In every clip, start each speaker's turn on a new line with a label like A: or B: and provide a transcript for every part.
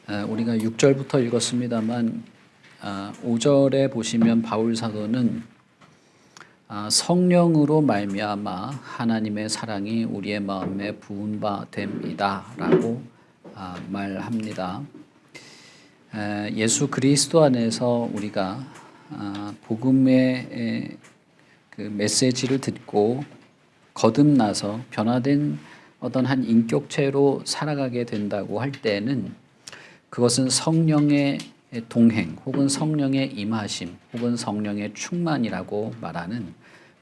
A: 우리가 6절부터 읽었습니다만 5절에 보시면 바울 사도는 성령으로 말미암아 하나님의 사랑이 우리의 마음에 부은 바 됨이다라고 말합니다. 예수 그리스도 안에서 우리가 복음의 그 메시지를 듣고 거듭나서 변화된 어떤 한 인격체로 살아가게 된다고 할 때는 그것은 성령의 동행 혹은 성령의 임하심 혹은 성령의 충만이라고 말하는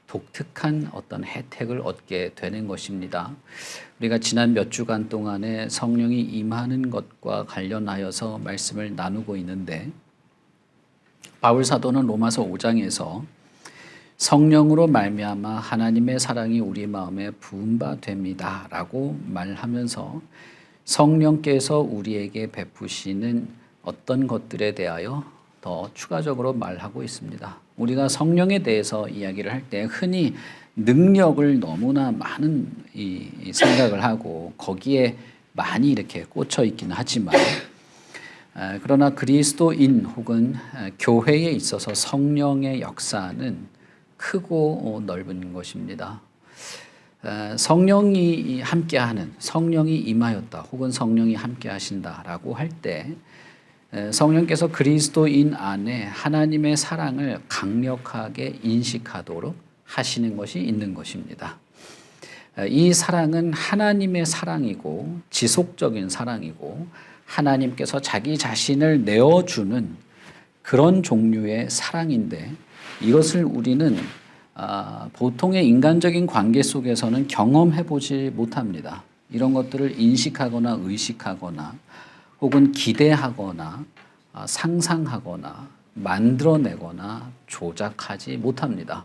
A: 독특한 어떤 혜택을 얻게 되는 것입니다. 우리가 지난 몇 주간 동안에 성령이 임하는 것과 관련하여서 말씀을 나누고 있는데 바울 사도는 로마서 5장에서 성령으로 말미암아 하나님의 사랑이 우리 마음에 부은 바 됩니다라고 말하면서 성령께서 우리에게 베푸시는 어떤 것들에 대하여 더 추가적으로 말하고 있습니다. 우리가 성령에 대해서 이야기를 할 때 흔히 능력을 너무나 많은 생각을 하고 거기에 많이 이렇게 꽂혀 있기는 하지만 그러나 그리스도인 혹은 교회에 있어서 성령의 역사는 크고 넓은 것입니다. 성령이 함께하는, 성령이 임하였다 혹은 성령이 함께하신다라고 할 때 성령께서 그리스도인 안에 하나님의 사랑을 강력하게 인식하도록 하시는 것이 있는 것입니다. 이 사랑은 하나님의 사랑이고 지속적인 사랑이고 하나님께서 자기 자신을 내어주는 그런 종류의 사랑인데 이것을 우리는 보통의 인간적인 관계 속에서는 경험해보지 못합니다. 이런 것들을 인식하거나 의식하거나 혹은 기대하거나 상상하거나 만들어내거나 조작하지 못합니다.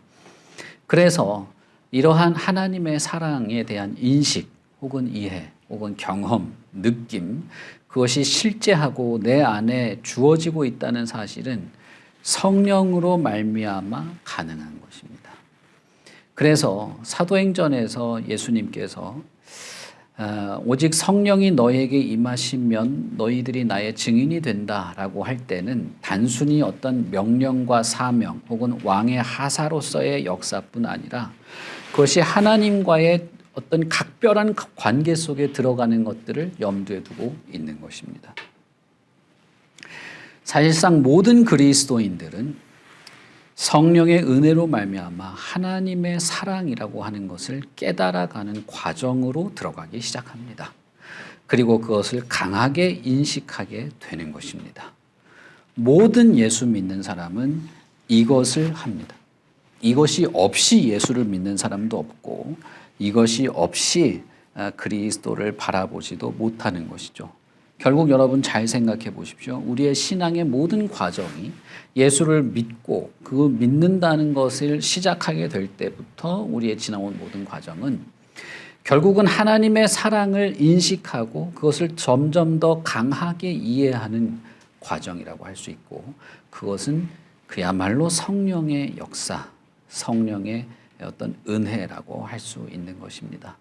A: 그래서 이러한 하나님의 사랑에 대한 인식 혹은 이해 혹은 경험, 느낌 그것이 실제하고 내 안에 주어지고 있다는 사실은 성령으로 말미암아 가능한 것입니다. 그래서 사도행전에서 예수님께서 오직 성령이 너에게 임하시면 너희들이 나의 증인이 된다라고 할 때는 단순히 어떤 명령과 사명 혹은 왕의 하사로서의 역사뿐 아니라 그것이 하나님과의 어떤 각별한 관계 속에 들어가는 것들을 염두에 두고 있는 것입니다. 사실상 모든 그리스도인들은 성령의 은혜로 말미암아 하나님의 사랑이라고 하는 것을 깨달아가는 과정으로 들어가기 시작합니다. 그리고 그것을 강하게 인식하게 되는 것입니다. 모든 예수 믿는 사람은 이것을 합니다. 이것이 없이 예수를 믿는 사람도 없고 이것이 없이 그리스도를 바라보지도 못하는 것이죠. 결국 여러분 잘 생각해 보십시오. 우리의 신앙의 모든 과정이 예수를 믿고 그 믿는다는 것을 시작하게 될 때부터 우리의 지나온 모든 과정은 결국은 하나님의 사랑을 인식하고 그것을 점점 더 강하게 이해하는 과정이라고 할 수 있고 그것은 그야말로 성령의 역사, 성령의 어떤 은혜라고 할 수 있는 것입니다.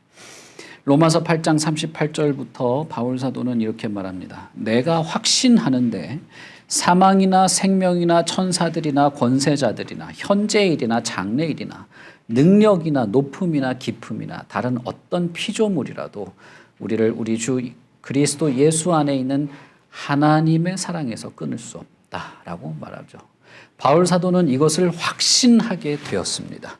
A: 로마서 8장 38절부터 바울 사도는 이렇게 말합니다. 내가 확신하는데 사망이나 생명이나 천사들이나 권세자들이나 현재일이나 장래일이나 능력이나 높음이나 깊음이나 다른 어떤 피조물이라도 우리를 우리 주 그리스도 예수 안에 있는 하나님의 사랑에서 끊을 수 없다라고 말하죠. 바울 사도는 이것을 확신하게 되었습니다.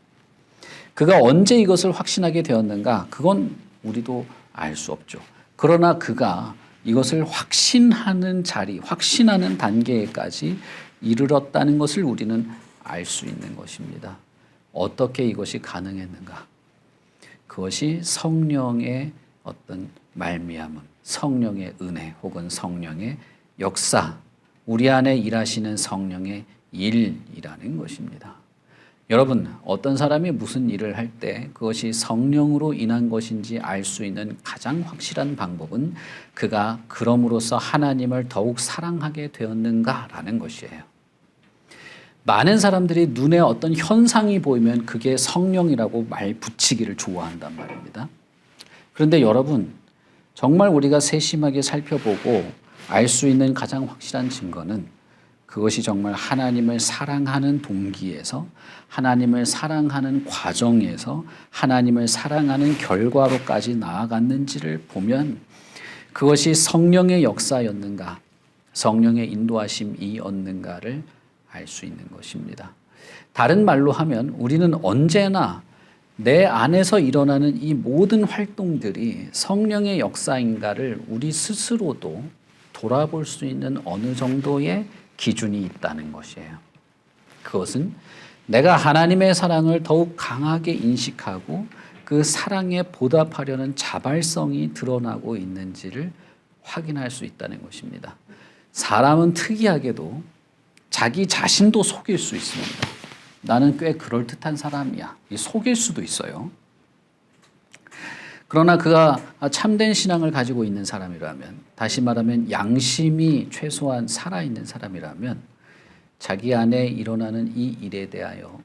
A: 그가 언제 이것을 확신하게 되었는가? 그건 우리도 알 수 없죠. 그러나 그가 이것을 확신하는 자리, 확신하는 단계까지 이르렀다는 것을 우리는 알 수 있는 것입니다. 어떻게 이것이 가능했는가? 그것이 성령의 어떤 말미암음, 성령의 은혜 혹은 성령의 역사, 우리 안에 일하시는 성령의 일이라는 것입니다. 여러분, 어떤 사람이 무슨 일을 할 때 그것이 성령으로 인한 것인지 알 수 있는 가장 확실한 방법은 그가 그럼으로써 하나님을 더욱 사랑하게 되었는가라는 것이에요. 많은 사람들이 눈에 어떤 현상이 보이면 그게 성령이라고 말 붙이기를 좋아한단 말입니다. 그런데 여러분, 정말 우리가 세심하게 살펴보고 알 수 있는 가장 확실한 증거는 그것이 정말 하나님을 사랑하는 동기에서, 하나님을 사랑하는 과정에서, 하나님을 사랑하는 결과로까지 나아갔는지를 보면 그것이 성령의 역사였는가, 성령의 인도하심이었는가를 알 수 있는 것입니다. 다른 말로 하면 우리는 언제나 내 안에서 일어나는 이 모든 활동들이 성령의 역사인가를 우리 스스로도 돌아볼 수 있는 어느 정도의 기준이 있다는 것이에요. 그것은 내가 하나님의 사랑을 더욱 강하게 인식하고 그 사랑에 보답하려는 자발성이 드러나고 있는지를 확인할 수 있다는 것입니다. 사람은 특이하게도 자기 자신도 속일 수 있습니다. 나는 꽤 그럴듯한 사람이야. 속일 수도 있어요. 그러나 그가 참된 신앙을 가지고 있는 사람이라면, 다시 말하면 양심이 최소한 살아있는 사람이라면 자기 안에 일어나는 이 일에 대하여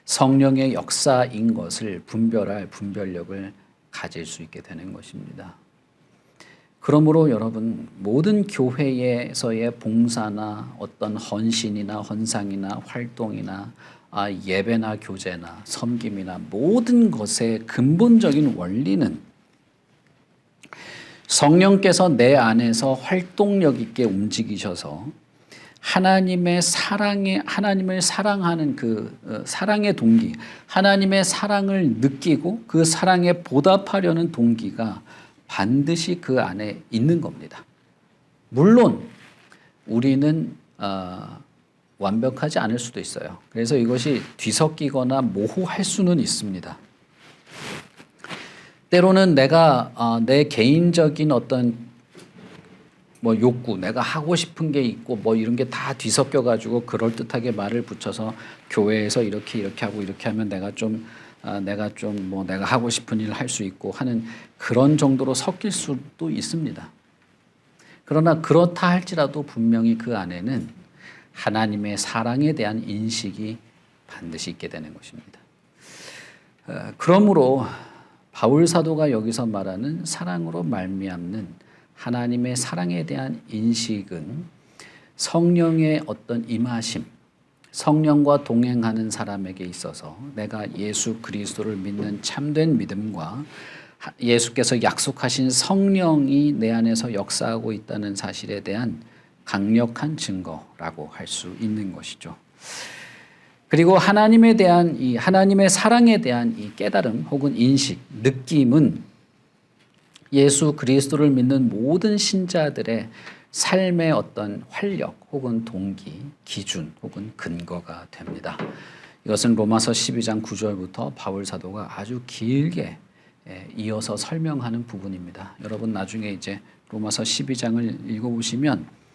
A: 성령의 역사인 것을 분별할 분별력을 가질 수 있게 되는 것입니다. 그러므로 여러분, 모든 교회에서의 봉사나 어떤 헌신이나 헌상이나 활동이나 예배나 교제나 섬김이나 모든 것의 근본적인 원리는 성령께서 내 안에서 활동력 있게 움직이셔서 하나님을 사랑하는 그 사랑의 동기, 하나님의 사랑을 느끼고 그 사랑에 보답하려는 동기가 반드시 그 안에 있는 겁니다. 물론 우리는 완벽하지 않을 수도 있어요. 그래서 이것이 뒤섞이거나 모호할 수는 있습니다. 때로는 내가 내 개인적인 어떤 욕구, 내가 하고 싶은 게 있고 이런 게 다 뒤섞여 가지고 그럴듯하게 말을 붙여서 교회에서 이렇게 하고 이렇게 하면 내가 하고 싶은 일을 할 수 있고 하는 그런 정도로 섞일 수도 있습니다. 그러나 그렇다 할지라도 분명히 그 안에는 하나님의 사랑에 대한 인식이 반드시 있게 되는 것입니다. 그러므로 바울 사도가 여기서 말하는 사랑으로 말미암는 하나님의 사랑에 대한 인식은 성령의 어떤 임하심, 성령과 동행하는 사람에게 있어서 내가 예수 그리스도를 믿는 참된 믿음과 예수께서 약속하신 성령이 내 안에서 역사하고 있다는 사실에 대한 강력한 증거라고 할 수 있는 것이죠. 그리고 하나님에 대한 이 하나님의 사랑에 대한 이 깨달음 혹은 인식, 느낌은 예수 그리스도를 믿는 모든 신자들의 삶의 어떤 활력 혹은 동기, 기준 혹은 근거가 됩니다. 이것은 로마서 12장 9절부터 바울 사도가 아주 길게 이어서 설명하는 부분입니다. 여러분 나중에 이제 로마서 12장을 읽어보시면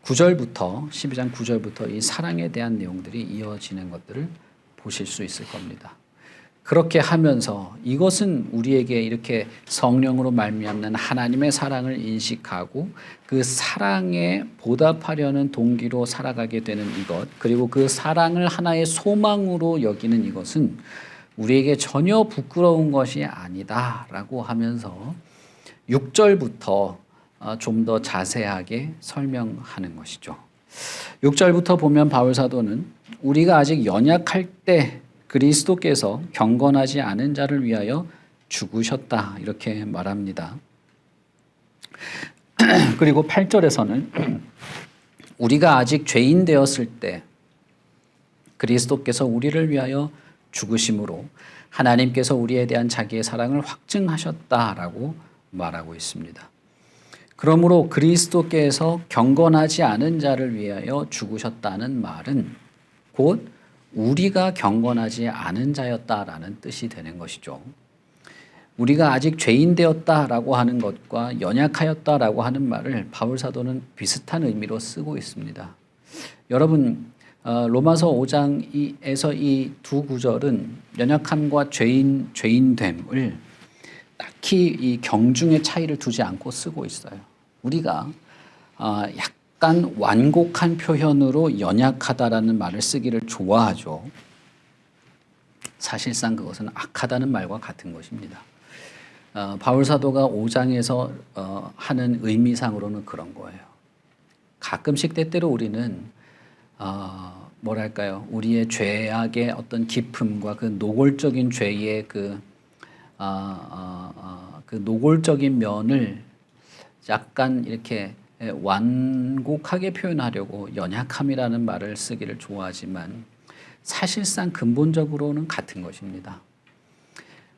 A: 12장 9절부터 이 사랑에 대한 내용들이 이어지는 것들을 보실 수 있을 겁니다. 그렇게 하면서 이것은 우리에게 이렇게 성령으로 말미암는 하나님의 사랑을 인식하고 그 사랑에 보답하려는 동기로 살아가게 되는 이것, 그리고 그 사랑을 하나의 소망으로 여기는 이것은 우리에게 전혀 부끄러운 것이 아니다라고 하면서 6절부터 좀 더 자세하게 설명하는 것이죠. 6절부터 보면 바울 사도는 우리가 아직 연약할 때 그리스도께서 경건하지 않은 자를 위하여 죽으셨다 이렇게 말합니다. 그리고 8절에서는 우리가 아직 죄인 되었을 때 그리스도께서 우리를 위하여 죽으심으로 하나님께서 우리에 대한 자기의 사랑을 확증하셨다라고 말하고 있습니다. 그러므로 그리스도께서 경건하지 않은 자를 위하여 죽으셨다는 말은 곧 우리가 경건하지 않은 자였다라는 뜻이 되는 것이죠. 우리가 아직 죄인 되었다라고 하는 것과 연약하였다라고 하는 말을 바울 사도는 비슷한 의미로 쓰고 있습니다. 여러분 로마서 5장에서 이 두 구절은 연약함과 죄인됨을 딱히 이 경중의 차이를 두지 않고 쓰고 있어요. 우리가 약간 완곡한 표현으로 연약하다라는 말을 쓰기를 좋아하죠. 사실상 그것은 악하다는 말과 같은 것입니다. 바울 사도가 5장에서 하는 의미상으로는 그런 거예요. 가끔씩 때때로 우리는 뭐랄까요? 우리의 죄악의 어떤 깊음과 그 노골적인 죄의 그 노골적인 면을 약간 이렇게 완곡하게 표현하려고 연약함이라는 말을 쓰기를 좋아하지만 사실상 근본적으로는 같은 것입니다.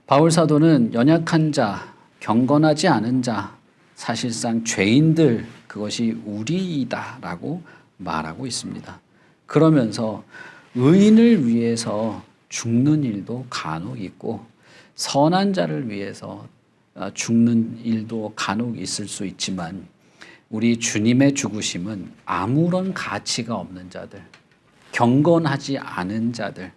A: 바울 사도는 연약한 자, 경건하지 않은 자, 사실상 죄인들, 그것이 우리이다라고 말하고 있습니다. 그러면서 의인을 위해서 죽는 일도 간혹 있고 선한 자를 위해서 죽는 일도 간혹 있을 수 있지만 우리 주님의 죽으심은 아무런 가치가 없는 자들, 경건하지 않은 자들,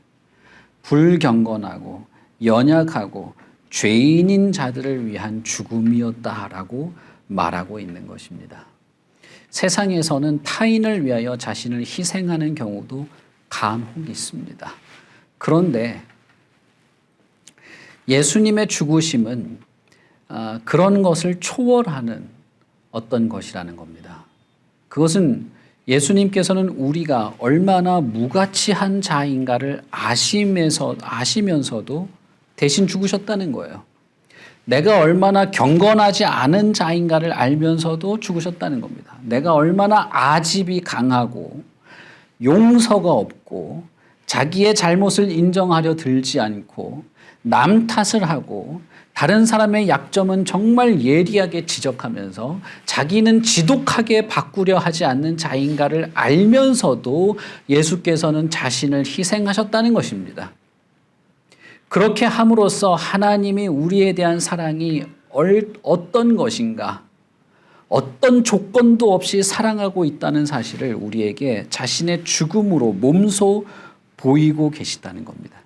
A: 불경건하고 연약하고 죄인인 자들을 위한 죽음이었다라고 말하고 있는 것입니다. 세상에서는 타인을 위하여 자신을 희생하는 경우도 간혹 있습니다. 그런데 예수님의 죽으심은 그런 것을 초월하는 어떤 것이라는 겁니다. 그것은 예수님께서는 우리가 얼마나 무가치한 자인가를 아시면서도 대신 죽으셨다는 거예요. 내가 얼마나 경건하지 않은 자인가를 알면서도 죽으셨다는 겁니다. 내가 얼마나 아집이 강하고 용서가 없고 자기의 잘못을 인정하려 들지 않고 남 탓을 하고 다른 사람의 약점은 정말 예리하게 지적하면서 자기는 지독하게 바꾸려 하지 않는 자인가를 알면서도 예수께서는 자신을 희생하셨다는 것입니다. 그렇게 함으로써 하나님이 우리에 대한 사랑이 어떤 것인가, 어떤 조건도 없이 사랑하고 있다는 사실을 우리에게 자신의 죽음으로 몸소 보이고 계시다는 겁니다.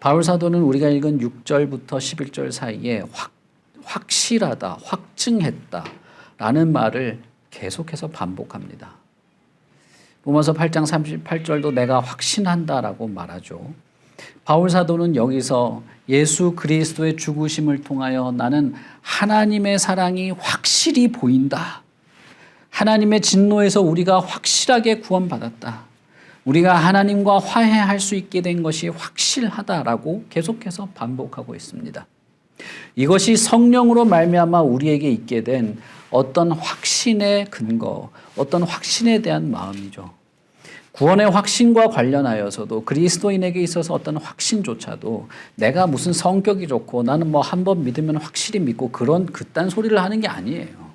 A: 바울 사도는 우리가 읽은 6절부터 11절 사이에 확실하다, 확증했다 라는 말을 계속해서 반복합니다. 로마서 8장 38절도 내가 확신한다라고 말하죠. 바울 사도는 여기서 예수 그리스도의 죽으심을 통하여 나는 하나님의 사랑이 확실히 보인다. 하나님의 진노에서 우리가 확실하게 구원받았다. 우리가 하나님과 화해할 수 있게 된 것이 확실하다라고 계속해서 반복하고 있습니다. 이것이 성령으로 말미암아 우리에게 있게 된 어떤 확신의 근거, 어떤 확신에 대한 마음이죠. 구원의 확신과 관련하여서도 그리스도인에게 있어서 어떤 확신조차도 내가 무슨 성격이 좋고 나는 뭐 한 번 믿으면 확실히 믿고 그딴 소리를 하는 게 아니에요.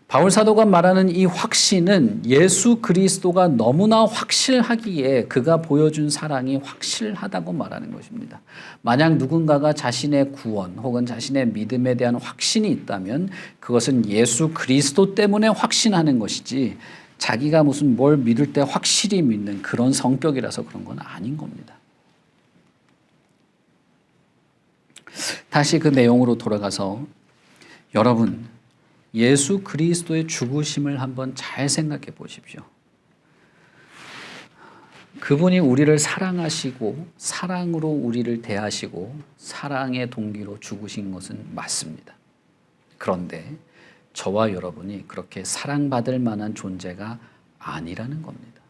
A: 바울 사도가 말하는 이 확신은 예수 그리스도가 너무나 확실하기에 그가 보여준 사랑이 확실하다고 말하는 것입니다. 만약 누군가가 자신의 구원 혹은 자신의 믿음에 대한 확신이 있다면 그것은 예수 그리스도 때문에 확신하는 것이지 자기가 무슨 뭘 믿을 때 확실히 믿는 그런 성격이라서 그런 건 아닌 겁니다. 다시 그 내용으로 돌아가서 여러분 예수 그리스도의 죽으심을 한번 잘 생각해 보십시오. 그분이 우리를 사랑하시고 사랑으로 우리를 대하시고 사랑의 동기로 죽으신 것은 맞습니다. 그런데 저와 여러분이 그렇게 사랑받을 만한 존재가 아니라는 겁니다.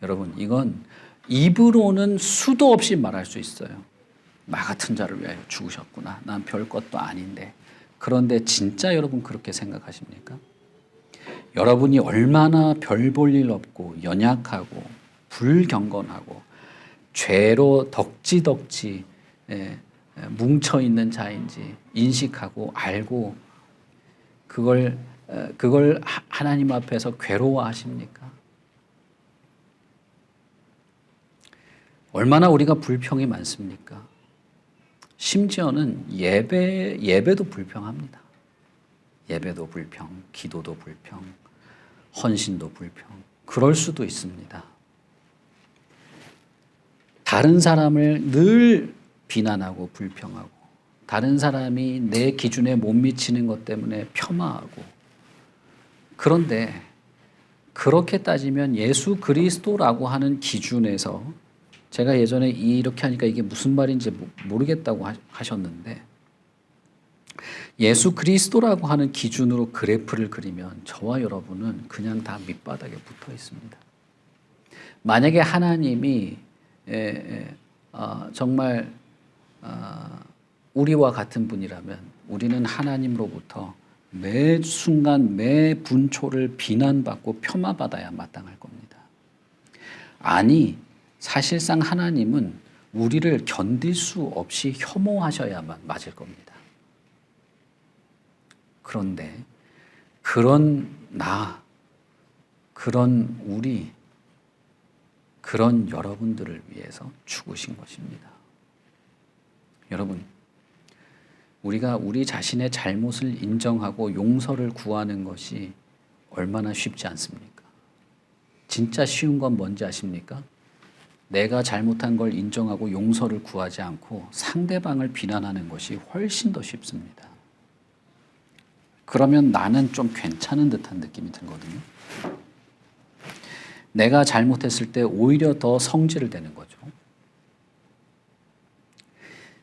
A: 여러분 이건 입으로는 수도 없이 말할 수 있어요. 나 같은 자를 위하여 죽으셨구나. 난 별 것도 아닌데. 그런데 진짜 여러분 그렇게 생각하십니까? 여러분이 얼마나 별 볼 일 없고 연약하고 불경건하고 죄로 덕지덕지 뭉쳐있는 자인지 인식하고 알고 그걸 하나님 앞에서 괴로워하십니까? 얼마나 우리가 불평이 많습니까? 심지어는 예배도 불평합니다. 예배도 불평, 기도도 불평, 헌신도 불평. 그럴 수도 있습니다. 다른 사람을 늘 비난하고 불평하고 다른 사람이 내 기준에 못 미치는 것 때문에 폄하하고 그런데 그렇게 따지면 예수 그리스도라고 하는 기준에서 제가 예전에 이렇게 하니까 이게 무슨 말인지 모르겠다고 하셨는데 예수 그리스도라고 하는 기준으로 그래프를 그리면 저와 여러분은 그냥 다 밑바닥에 붙어 있습니다. 만약에 하나님이 정말 우리와 같은 분이라면 우리는 하나님으로부터 매 순간 매 분초를 비난받고 폄하받아야 마땅할 겁니다. 아니, 사실상 하나님은 우리를 견딜 수 없이 혐오하셔야만 맞을 겁니다. 그런데 그런 나, 그런 우리, 그런 여러분들을 위해서 죽으신 것입니다. 여러분, 우리가 우리 자신의 잘못을 인정하고 용서를 구하는 것이 얼마나 쉽지 않습니까? 진짜 쉬운 건 뭔지 아십니까? 내가 잘못한 걸 인정하고 용서를 구하지 않고 상대방을 비난하는 것이 훨씬 더 쉽습니다. 그러면 나는 좀 괜찮은 듯한 느낌이 들거든요. 내가 잘못했을 때 오히려 더 성질을 내는 거죠.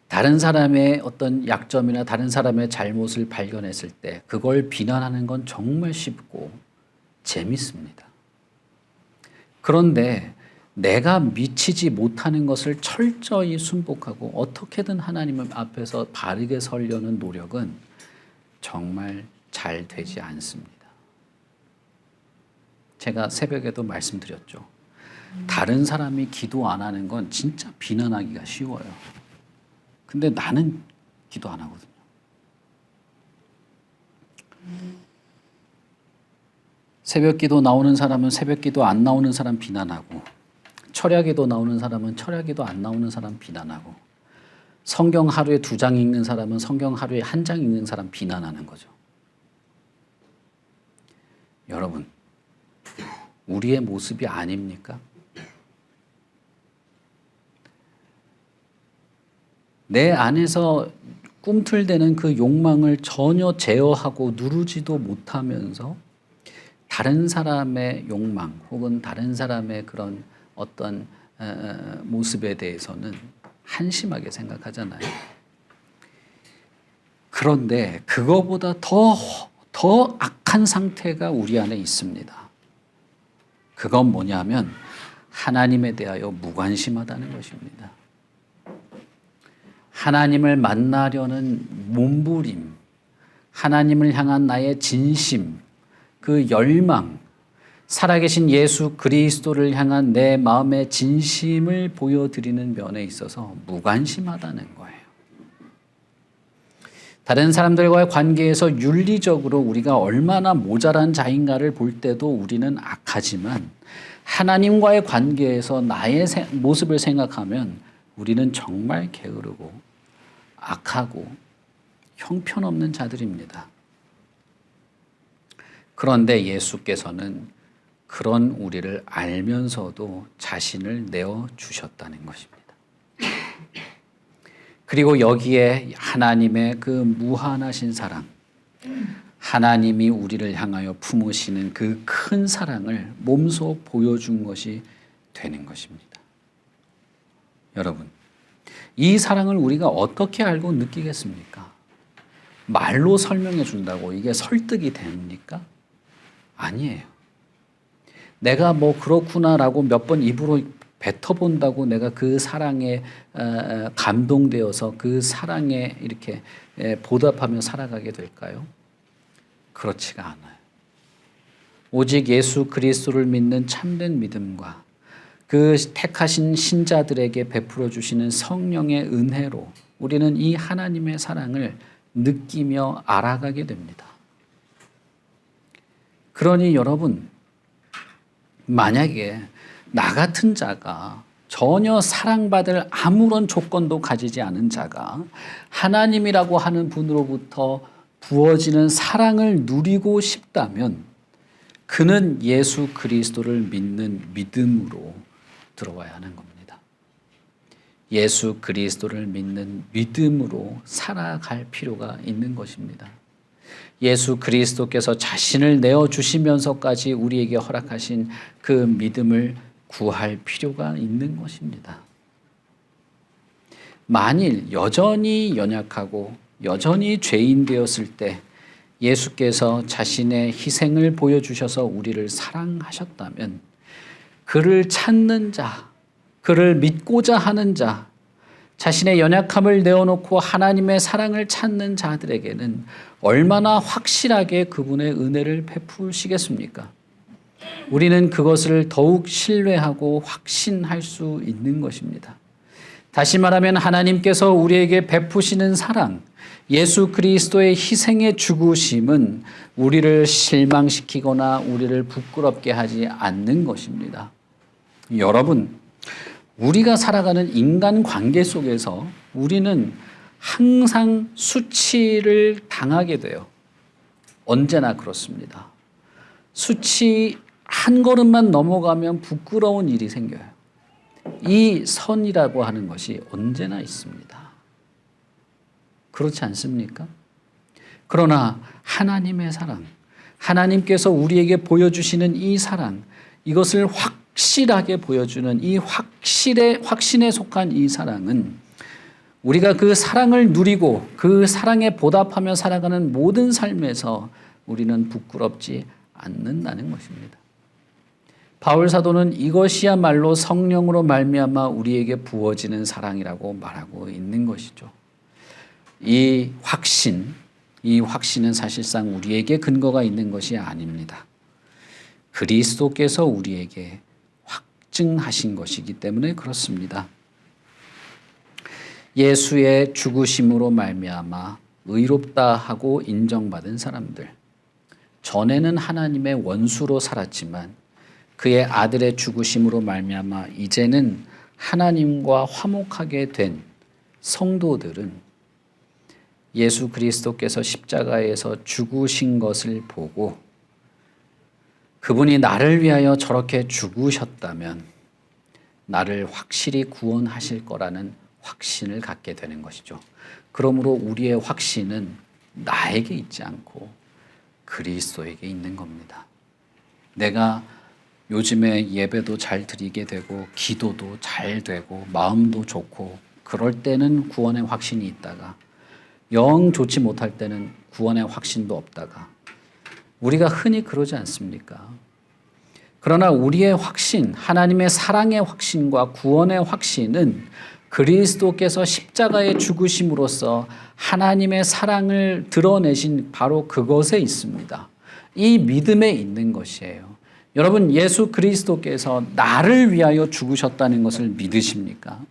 A: 다른 사람의 어떤 약점이나 다른 사람의 잘못을 발견했을 때 그걸 비난하는 건 정말 쉽고 재밌습니다. 그런데 내가 미치지 못하는 것을 철저히 순복하고 어떻게든 하나님 앞에서 바르게 서려는 노력은 정말 잘 되지 않습니다. 제가 새벽에도 말씀드렸죠. 다른 사람이 기도 안 하는 건 진짜 비난하기가 쉬워요. 근데 나는 기도 안 하거든요. 새벽 기도 나오는 사람은 새벽 기도 안 나오는 사람 비난하고, 철야 기도 나오는 사람은 철야 기도 안 나오는 사람 비난하고, 성경 하루에 2장 읽는 사람은 성경 하루에 1장 읽는 사람 비난하는 거죠. 여러분, 우리의 모습이 아닙니까? 내 안에서 꿈틀대는 그 욕망을 전혀 제어하고 누르지도 못하면서 다른 사람의 욕망 혹은 다른 사람의 그런 어떤 모습에 대해서는 한심하게 생각하잖아요. 그런데 그거보다 더 악한 상태가 우리 안에 있습니다. 그건 뭐냐면 하나님에 대하여 무관심하다는 것입니다. 하나님을 만나려는 몸부림, 하나님을 향한 나의 진심, 그 열망, 살아계신 예수 그리스도를 향한 내 마음의 진심을 보여드리는 면에 있어서 무관심하다는 거예요. 다른 사람들과의 관계에서 윤리적으로 우리가 얼마나 모자란 자인가를 볼 때도 우리는 악하지만 하나님과의 관계에서 나의 모습을 생각하면 우리는 정말 게으르고 악하고 형편없는 자들입니다. 그런데 예수께서는 그런 우리를 알면서도 자신을 내어주셨다는 것입니다. 그리고 여기에 하나님의 그 무한하신 사랑, 하나님이 우리를 향하여 품으시는 그 큰 사랑을 몸소 보여준 것이 되는 것입니다. 여러분, 이 사랑을 우리가 어떻게 알고 느끼겠습니까? 말로 설명해 준다고 이게 설득이 됩니까? 아니에요. 내가 뭐 그렇구나라고 몇 번 입으로 뱉어본다고 내가 그 사랑에 감동되어서 그 사랑에 이렇게 보답하며 살아가게 될까요? 그렇지가 않아요. 오직 예수 그리스도를 믿는 참된 믿음과 그 택하신 신자들에게 베풀어 주시는 성령의 은혜로 우리는 이 하나님의 사랑을 느끼며 알아가게 됩니다. 그러니 여러분, 만약에 나 같은 자가 전혀 사랑받을 아무런 조건도 가지지 않은 자가 하나님이라고 하는 분으로부터 부어지는 사랑을 누리고 싶다면 그는 예수 그리스도를 믿는 믿음으로 들어와야 하는 겁니다. 예수 그리스도를 믿는 믿음으로 살아갈 필요가 있는 것입니다. 예수 그리스도께서 자신을 내어주시면서까지 우리에게 허락하신 그 믿음을 구할 필요가 있는 것입니다. 만일 여전히 연약하고 여전히 죄인 되었을 때 예수께서 자신의 희생을 보여주셔서 우리를 사랑하셨다면 그를 찾는 자, 그를 믿고자 하는 자, 자신의 연약함을 내어놓고 하나님의 사랑을 찾는 자들에게는 얼마나 확실하게 그분의 은혜를 베푸시겠습니까? 우리는 그것을 더욱 신뢰하고 확신할 수 있는 것입니다. 다시 말하면 하나님께서 우리에게 베푸시는 사랑, 예수 그리스도의 희생의 죽으심은 우리를 실망시키거나 우리를 부끄럽게 하지 않는 것입니다. 여러분, 우리가 살아가는 인간 관계 속에서 우리는 항상 수치를 당하게 돼요. 언제나 그렇습니다. 수치 한 걸음만 넘어가면 부끄러운 일이 생겨요. 이 선이라고 하는 것이 언제나 있습니다. 그렇지 않습니까? 그러나 하나님의 사랑, 하나님께서 우리에게 보여주시는 이 사랑, 이것을 확실하게 보여주는 이 확신에 속한 이 사랑은 우리가 그 사랑을 누리고 그 사랑에 보답하며 살아가는 모든 삶에서 우리는 부끄럽지 않는다는 것입니다. 바울 사도는 이것이야말로 성령으로 말미암아 우리에게 부어지는 사랑이라고 말하고 있는 것이죠. 이 확신은 사실상 우리에게 근거가 있는 것이 아닙니다. 그리스도께서 우리에게 확증하신 것이기 때문에 그렇습니다. 예수의 죽으심으로 말미암아 의롭다 하고 인정받은 사람들, 전에는 하나님의 원수로 살았지만 그의 아들의 죽으심으로 말미암아 이제는 하나님과 화목하게 된 성도들은 예수 그리스도께서 십자가에서 죽으신 것을 보고 그분이 나를 위하여 저렇게 죽으셨다면 나를 확실히 구원하실 거라는 확신을 갖게 되는 것이죠. 그러므로 우리의 확신은 나에게 있지 않고 그리스도에게 있는 겁니다. 내가 요즘에 예배도 잘 드리게 되고 기도도 잘 되고 마음도 좋고 그럴 때는 구원의 확신이 있다가 영 좋지 못할 때는 구원의 확신도 없다가 우리가 흔히 그러지 않습니까? 그러나 우리의 확신, 하나님의 사랑의 확신과 구원의 확신은 그리스도께서 십자가의 죽으심으로써 하나님의 사랑을 드러내신 바로 그것에 있습니다. 이 믿음에 있는 것이에요. 여러분, 예수 그리스도께서 나를 위하여 죽으셨다는 것을 믿으십니까?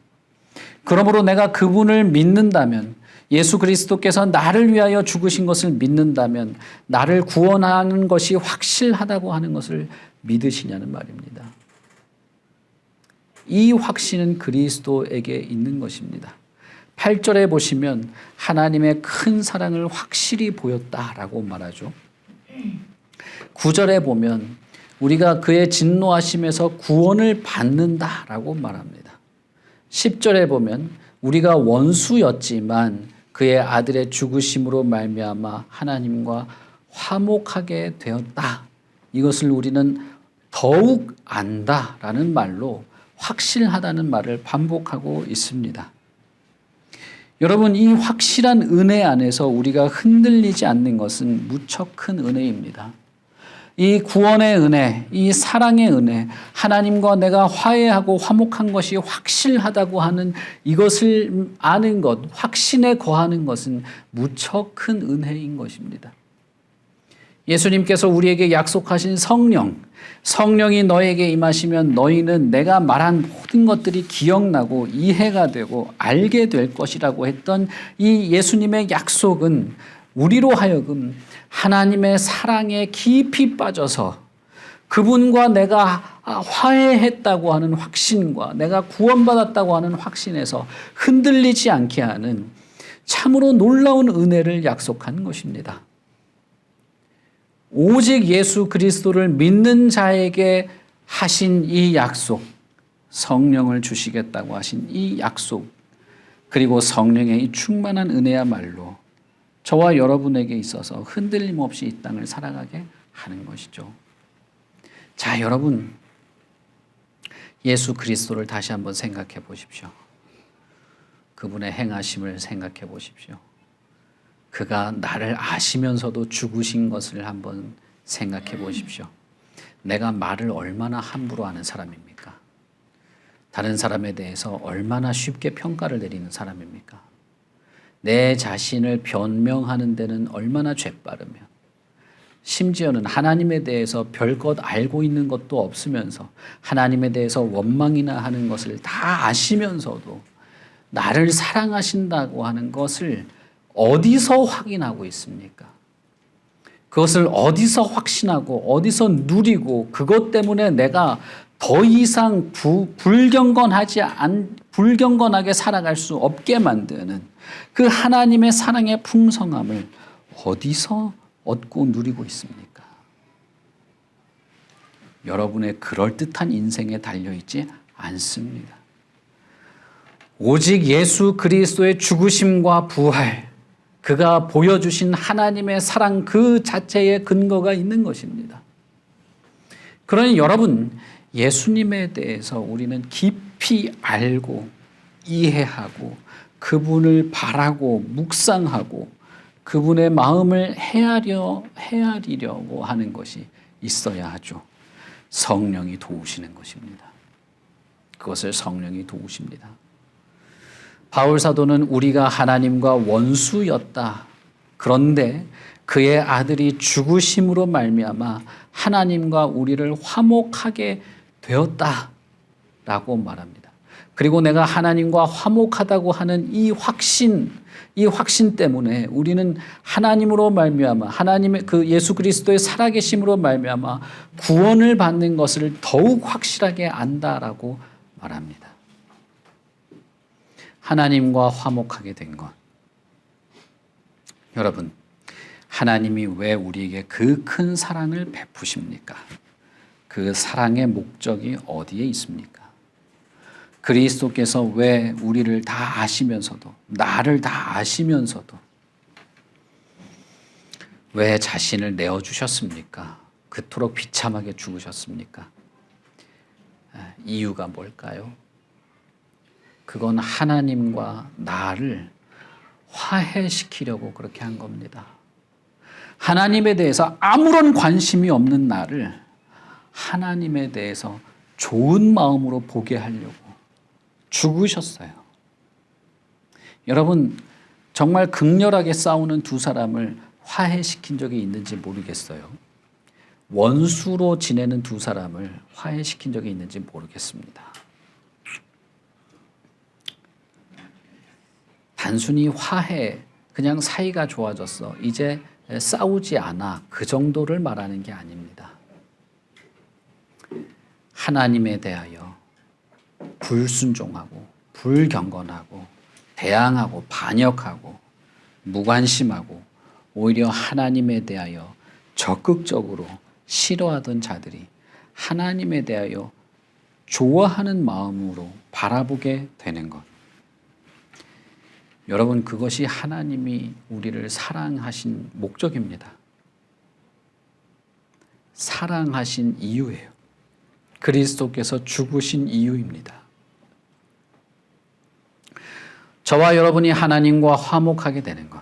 A: 그러므로 내가 그분을 믿는다면, 예수 그리스도께서 나를 위하여 죽으신 것을 믿는다면 나를 구원하는 것이 확실하다고 하는 것을 믿으시냐는 말입니다. 이 확신은 그리스도에게 있는 것입니다. 8절에 보시면 하나님의 큰 사랑을 확실히 보였다라고 말하죠. 9절에 보면 우리가 그의 진노하심에서 구원을 받는다라고 말합니다. 10절에 보면 우리가 원수였지만 그의 아들의 죽으심으로 말미암아 하나님과 화목하게 되었다. 이것을 우리는 더욱 안다라는 말로 확실하다는 말을 반복하고 있습니다. 여러분, 이 확실한 은혜 안에서 우리가 흔들리지 않는 것은 무척 큰 은혜입니다. 이 구원의 은혜, 이 사랑의 은혜, 하나님과 내가 화해하고 화목한 것이 확실하다고 하는 이것을 아는 것, 확신에 거하는 것은 무척 큰 은혜인 것입니다. 예수님께서 우리에게 약속하신 성령이 너에게 임하시면 너희는 내가 말한 모든 것들이 기억나고 이해가 되고 알게 될 것이라고 했던 이 예수님의 약속은 우리로 하여금 하나님의 사랑에 깊이 빠져서 그분과 내가 화해했다고 하는 확신과 내가 구원받았다고 하는 확신에서 흔들리지 않게 하는 참으로 놀라운 은혜를 약속한 것입니다. 오직 예수 그리스도를 믿는 자에게 하신 이 약속, 성령을 주시겠다고 하신 이 약속, 그리고 성령의 이 충만한 은혜야말로 저와 여러분에게 있어서 흔들림 없이 이 땅을 살아가게 하는 것이죠. 자, 여러분, 예수 그리스도를 다시 한번 생각해 보십시오. 그분의 행하심을 생각해 보십시오. 그가 나를 아시면서도 죽으신 것을 한번 생각해 보십시오. 내가 말을 얼마나 함부로 하는 사람입니까? 다른 사람에 대해서 얼마나 쉽게 평가를 내리는 사람입니까? 내 자신을 변명하는 데는 얼마나 죄빠르며, 심지어는 하나님에 대해서 별것 알고 있는 것도 없으면서 하나님에 대해서 원망이나 하는 것을 다 아시면서도 나를 사랑하신다고 하는 것을 어디서 확인하고 있습니까? 그것을 어디서 확신하고 어디서 누리고 그것 때문에 내가 더 이상 불경건하게 살아갈 수 없게 만드는 그 하나님의 사랑의 풍성함을 어디서 얻고 누리고 있습니까? 여러분의 그럴듯한 인생에 달려있지 않습니다. 오직 예수 그리스도의 죽으심과 부활, 그가 보여주신 하나님의 사랑 그 자체에 근거가 있는 것입니다. 그러니 여러분, 예수님에 대해서 우리는 깊이 알고 이해하고 그분을 바라고 묵상하고 그분의 마음을 헤아리려고 하는 것이 있어야 하죠. 성령이 도우시는 것입니다. 그것을 성령이 도우십니다. 바울 사도는 우리가 하나님과 원수였다. 그런데 그의 아들이 죽으심으로 말미암아 하나님과 우리를 화목하게 되었다라고 말합니다. 그리고 내가 하나님과 화목하다고 하는 이 확신 때문에 우리는 하나님으로 말미암아 하나님의 그 예수 그리스도의 살아계심으로 말미암아 구원을 받는 것을 더욱 확실하게 안다라고 말합니다. 하나님과 화목하게 된 것. 여러분, 하나님이 왜 우리에게 그 큰 사랑을 베푸십니까? 그 사랑의 목적이 어디에 있습니까? 그리스도께서 왜 우리를 다 아시면서도, 나를 다 아시면서도 왜 자신을 내어주셨습니까? 그토록 비참하게 죽으셨습니까? 이유가 뭘까요? 그건 하나님과 나를 화해시키려고 그렇게 한 겁니다. 하나님에 대해서 아무런 관심이 없는 나를 하나님에 대해서 좋은 마음으로 보게 하려고 죽으셨어요. 여러분, 정말 극렬하게 싸우는 두 사람을 화해시킨 적이 있는지 모르겠어요. 원수로 지내는 두 사람을 화해시킨 적이 있는지 모르겠습니다. 단순히 화해, 그냥 사이가 좋아졌어, 이제 싸우지 않아, 그 정도를 말하는 게 아닙니다. 하나님에 대하여 불순종하고 불경건하고 대항하고 반역하고 무관심하고 오히려 하나님에 대하여 적극적으로 싫어하던 자들이 하나님에 대하여 좋아하는 마음으로 바라보게 되는 것. 여러분, 그것이 하나님이 우리를 사랑하신 목적입니다. 사랑하신 이유예요. 그리스도께서 죽으신 이유입니다. 저와 여러분이 하나님과 화목하게 되는 것,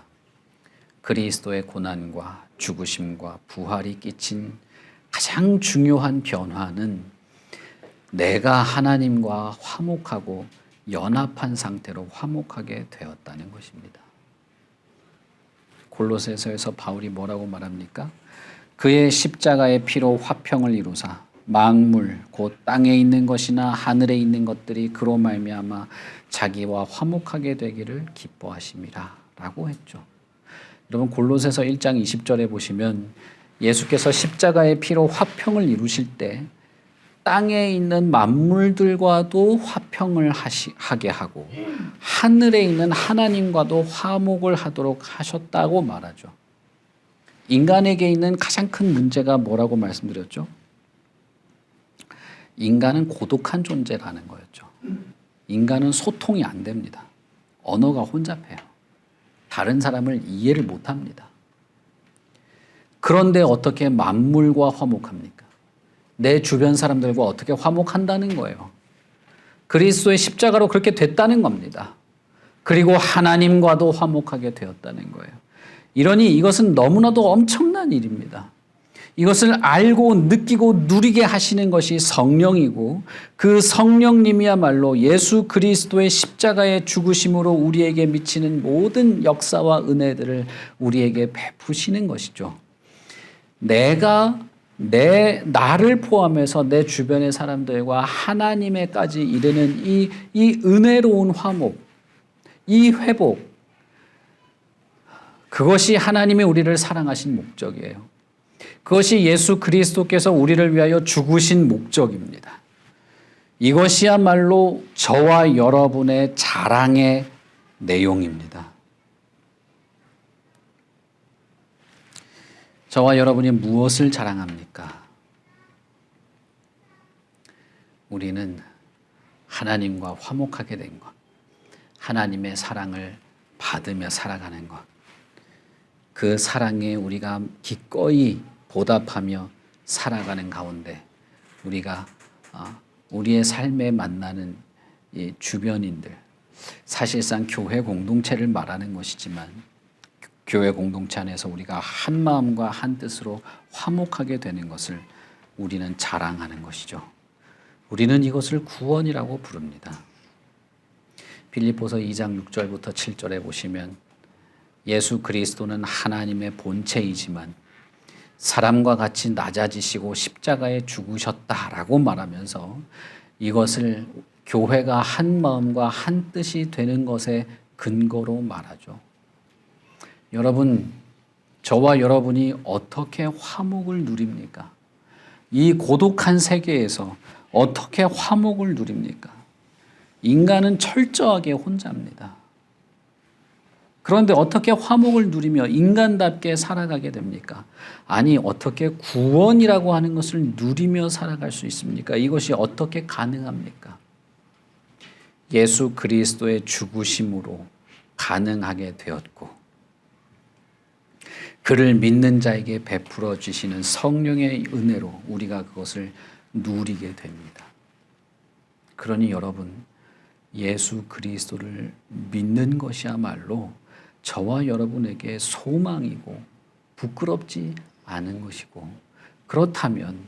A: 그리스도의 고난과 죽으심과 부활이 끼친 가장 중요한 변화는 내가 하나님과 화목하고 연합한 상태로 화목하게 되었다는 것입니다. 골로새서에서 바울이 뭐라고 말합니까? 그의 십자가의 피로 화평을 이루사 만물 곧 땅에 있는 것이나 하늘에 있는 것들이 그로 말미암아 자기와 화목하게 되기를 기뻐하심이라 라고 했죠. 여러분, 골로새서 1장 20절에 보시면 예수께서 십자가의 피로 화평을 이루실 때 땅에 있는 만물들과도 화평을 하게 하고 하늘에 있는 하나님과도 화목을 하도록 하셨다고 말하죠. 인간에게 있는 가장 큰 문제가 뭐라고 말씀드렸죠? 인간은 고독한 존재라는 거였죠. 인간은 소통이 안 됩니다. 언어가 혼잡해요. 다른 사람을 이해를 못합니다. 그런데 어떻게 만물과 화목합니까? 내 주변 사람들과 어떻게 화목한다는 거예요. 그리스도의 십자가로 그렇게 됐다는 겁니다. 그리고 하나님과도 화목하게 되었다는 거예요. 이러니 이것은 너무나도 엄청난 일입니다. 이것을 알고 느끼고 누리게 하시는 것이 성령이고 그 성령님이야말로 예수 그리스도의 십자가의 죽으심으로 우리에게 미치는 모든 역사와 은혜들을 우리에게 베푸시는 것이죠. 나를 포함해서 내 주변의 사람들과 하나님에까지 이르는 이 은혜로운 화목, 이 회복, 그것이 하나님이 우리를 사랑하신 목적이에요. 그것이 예수 그리스도께서 우리를 위하여 죽으신 목적입니다. 이것이야말로 저와 여러분의 자랑의 내용입니다. 저와 여러분이 무엇을 자랑합니까? 우리는 하나님과 화목하게 된 것, 하나님의 사랑을 받으며 살아가는 것, 그 사랑에 우리가 기꺼이 보답하며 살아가는 가운데 우리가 우리의 삶에 만나는 이 주변인들, 사실상 교회 공동체를 말하는 것이지만 교회 공동체 안에서 우리가 한 마음과 한 뜻으로 화목하게 되는 것을 우리는 자랑하는 것이죠. 우리는 이것을 구원이라고 부릅니다. 빌립보서 2장 6절부터 7절에 보시면 예수 그리스도는 하나님의 본체이지만 사람과 같이 낮아지시고 십자가에 죽으셨다라고 말하면서 이것을 교회가 한 마음과 한 뜻이 되는 것의 근거로 말하죠. 여러분, 저와 여러분이 어떻게 화목을 누립니까? 이 고독한 세계에서 어떻게 화목을 누립니까? 인간은 철저하게 혼자입니다. 그런데 어떻게 화목을 누리며 인간답게 살아가게 됩니까? 아니, 어떻게 구원이라고 하는 것을 누리며 살아갈 수 있습니까? 이것이 어떻게 가능합니까? 예수 그리스도의 죽으심으로 가능하게 되었고 그를 믿는 자에게 베풀어 주시는 성령의 은혜로 우리가 그것을 누리게 됩니다. 그러니 여러분, 예수 그리스도를 믿는 것이야말로 저와 여러분에게 소망이고 부끄럽지 않은 것이고, 그렇다면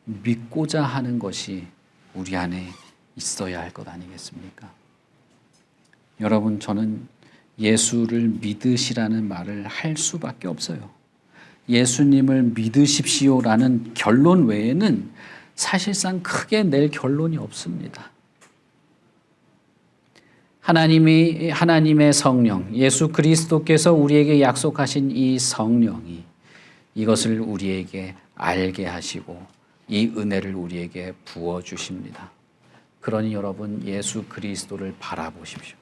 A: 믿고자 하는 것이 우리 안에 있어야 할 것 아니겠습니까? 여러분, 저는 예수를 믿으시라는 말을 할 수밖에 없어요. 예수님을 믿으십시오라는 결론 외에는 사실상 크게 낼 결론이 없습니다. 하나님의 성령, 예수 그리스도께서 우리에게 약속하신 이 성령이 이것을 우리에게 알게 하시고 이 은혜를 우리에게 부어주십니다. 그러니 여러분, 예수 그리스도를 바라보십시오.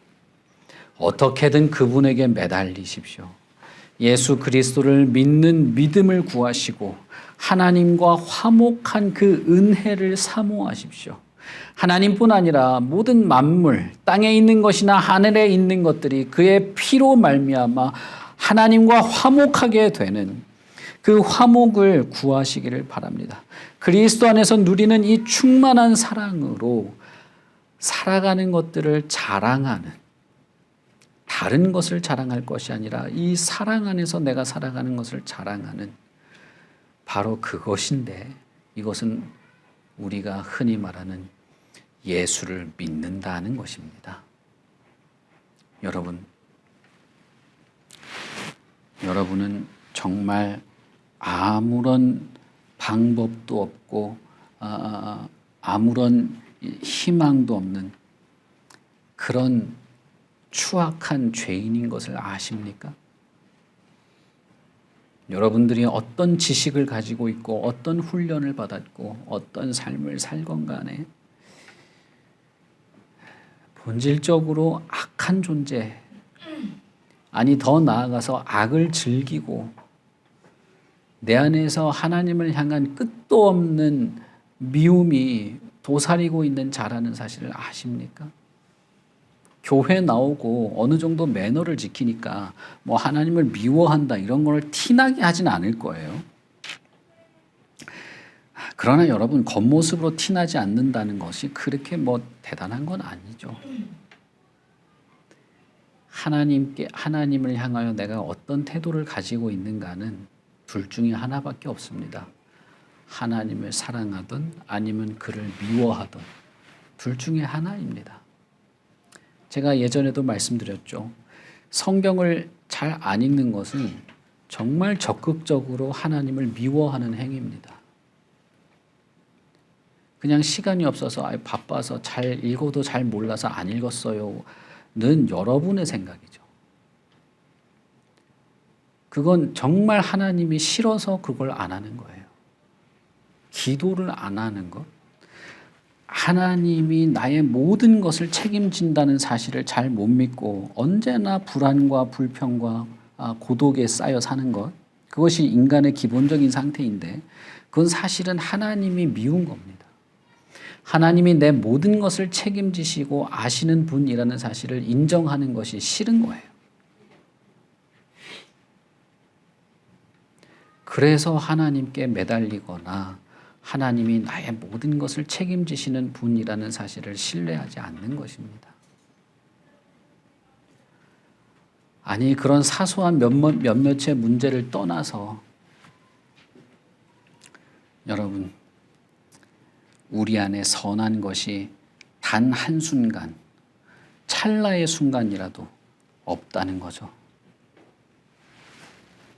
A: 어떻게든 그분에게 매달리십시오. 예수 그리스도를 믿는 믿음을 구하시고 하나님과 화목한 그 은혜를 사모하십시오. 하나님뿐 아니라 모든 만물, 땅에 있는 것이나 하늘에 있는 것들이 그의 피로 말미암아 하나님과 화목하게 되는 그 화목을 구하시기를 바랍니다. 그리스도 안에서 누리는 이 충만한 사랑으로 살아가는 것들을 자랑하는, 다른 것을 자랑할 것이 아니라 이 사랑 안에서 내가 살아가는 것을 자랑하는, 바로 그것인데, 이것은 우리가 흔히 말하는 예수를 믿는다는 것입니다. 여러분은 정말 아무런 방법도 없고 아무런 희망도 없는 그런 추악한 죄인인 것을 아십니까? 여러분들이 어떤 지식을 가지고 있고 어떤 훈련을 받았고 어떤 삶을 살건 간에 본질적으로 악한 존재, 아니 더 나아가서 악을 즐기고 내 안에서 하나님을 향한 끝도 없는 미움이 도사리고 있는 자라는 사실을 아십니까? 교회 나오고 어느 정도 매너를 지키니까 뭐 하나님을 미워한다 이런 걸 티나게 하진 않을 거예요. 그러나 여러분, 겉모습으로 티나지 않는다는 것이 그렇게 뭐 대단한 건 아니죠. 하나님을 향하여 내가 어떤 태도를 가지고 있는가는 둘 중에 하나밖에 없습니다. 하나님을 사랑하든 아니면 그를 미워하든 둘 중에 하나입니다. 제가 예전에도 말씀드렸죠. 성경을 잘 안 읽는 것은 정말 적극적으로 하나님을 미워하는 행위입니다. 그냥 시간이 없어서 바빠서 잘 읽어도 잘 몰라서 안 읽었어요는 여러분의 생각이죠. 그건 정말 하나님이 싫어서 그걸 안 하는 거예요. 기도를 안 하는 것, 하나님이 나의 모든 것을 책임진다는 사실을 잘 못 믿고 언제나 불안과 불평과 고독에 쌓여 사는 것, 그것이 인간의 기본적인 상태인데 그건 사실은 하나님이 미운 겁니다. 하나님이 내 모든 것을 책임지시고 아시는 분이라는 사실을 인정하는 것이 싫은 거예요. 그래서 하나님께 매달리거나 하나님이 나의 모든 것을 책임지시는 분이라는 사실을 신뢰하지 않는 것입니다. 아니, 그런 사소한 몇몇의 문제를 떠나서 여러분, 우리 안에 선한 것이 단 한순간, 찰나의 순간이라도 없다는 거죠.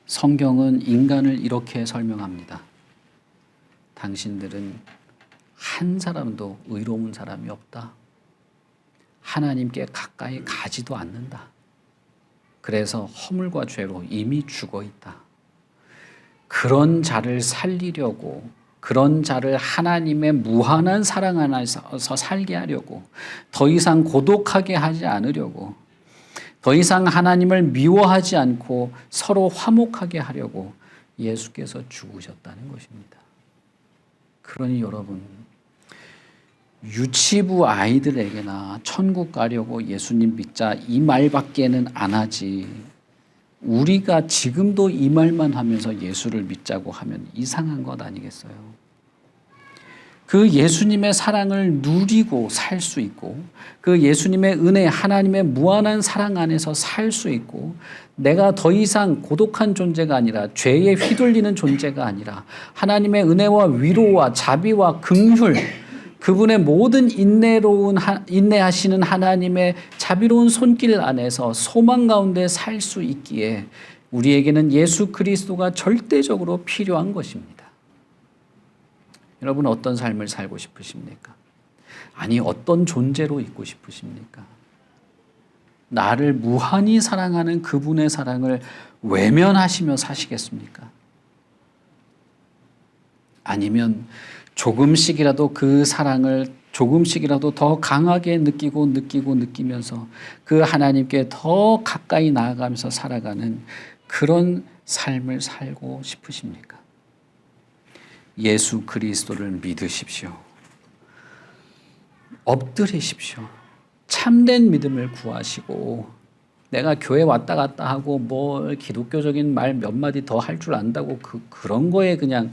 A: 성경은 인간을 이렇게 설명합니다. 당신들은 한 사람도 의로운 사람이 없다. 하나님께 가까이 가지도 않는다. 그래서 허물과 죄로 이미 죽어 있다. 그런 자를 살리려고, 그런 자를 하나님의 무한한 사랑 안에서 살게 하려고, 더 이상 고독하게 하지 않으려고, 더 이상 하나님을 미워하지 않고 서로 화목하게 하려고 예수께서 죽으셨다는 것입니다. 그러니 여러분, 유치부 아이들에게나 천국 가려고 예수님 믿자 이 말밖에는 안 하지, 우리가 지금도 이 말만 하면서 예수를 믿자고 하면 이상한 것 아니겠어요? 그 예수님의 사랑을 누리고 살 수 있고, 그 예수님의 은혜, 하나님의 무한한 사랑 안에서 살 수 있고, 내가 더 이상 고독한 존재가 아니라 죄에 휘둘리는 존재가 아니라 하나님의 은혜와 위로와 자비와 긍휼, 그분의 모든 인내하시는 하나님의 자비로운 손길 안에서 소망 가운데 살 수 있기에 우리에게는 예수 그리스도가 절대적으로 필요한 것입니다. 여러분, 어떤 삶을 살고 싶으십니까? 아니, 어떤 존재로 있고 싶으십니까? 나를 무한히 사랑하는 그분의 사랑을 외면하시며 사시겠습니까? 아니면 조금씩이라도 그 사랑을 조금씩이라도 더 강하게 느끼면서 그 하나님께 더 가까이 나아가면서 살아가는 그런 삶을 살고 싶으십니까? 예수 그리스도를 믿으십시오. 엎드리십시오. 참된 믿음을 구하시고, 내가 교회 왔다 갔다 하고 뭘 기독교적인 말 몇 마디 더 할 줄 안다고 그런 거에 그냥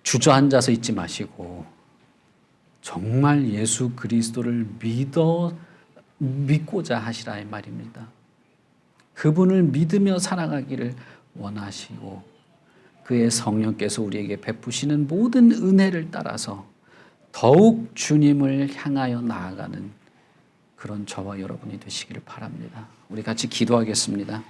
A: 주저앉아서 있지 마시고 정말 예수 그리스도를 믿고자 하시라 이 말입니다. 그분을 믿으며 살아가기를 원하시고 그의 성령께서 우리에게 베푸시는 모든 은혜를 따라서 더욱 주님을 향하여 나아가는 그런 저와 여러분이 되시기를 바랍니다. 우리 같이 기도하겠습니다.